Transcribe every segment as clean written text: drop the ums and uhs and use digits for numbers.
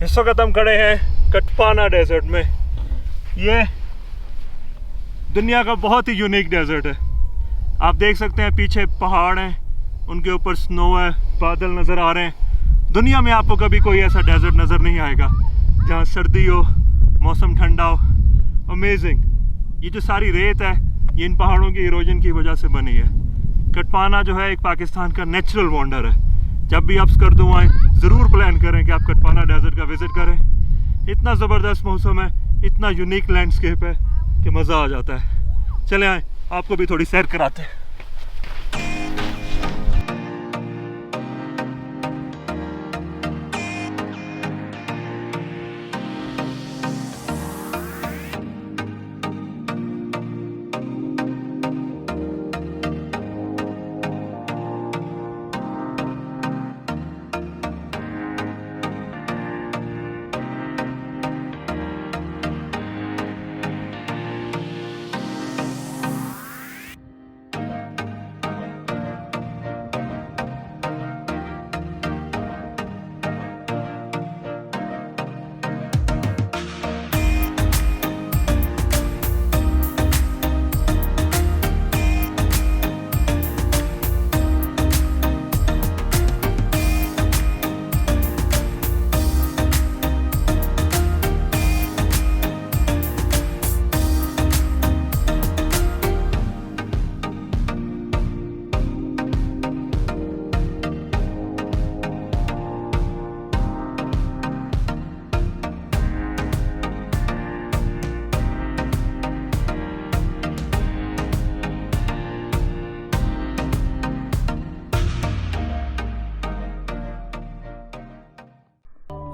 इस वक्त हम खड़े हैं कटपाना डेजर्ट में। ये दुनिया का बहुत ही यूनिक डेजर्ट है। आप देख सकते हैं पीछे पहाड़ हैं, उनके ऊपर स्नो है, बादल नज़र आ रहे हैं। दुनिया में आपको कभी कोई ऐसा डेजर्ट नज़र नहीं आएगा जहाँ सर्दी हो, मौसम ठंडा हो। अमेजिंग। ये जो सारी रेत है ये इन पहाड़ों के इरोजन की वजह से बनी है। कटपाना जो है एक पाकिस्तान का नेचुरल वंडर है। जब भी आप स्कर्दू आएँ ज़रूर प्लान करें कि आप कटपाना डेजर्ट का विज़िट करें। इतना ज़बरदस्त मौसम है, इतना यूनिक लैंडस्केप है कि मज़ा आ जाता है। चले आएँ, आपको भी थोड़ी सैर कराते हैं।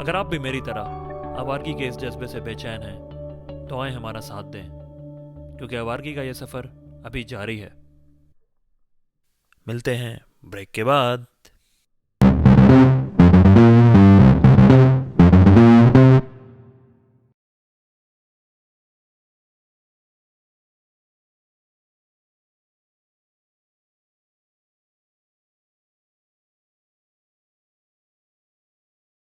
अगर आप भी मेरी तरह आवारगी के इस जज्बे से बेचैन हैं तो आए हमारा साथ दें, क्योंकि आवारगी का ये सफ़र अभी जारी है। मिलते हैं ब्रेक के बाद।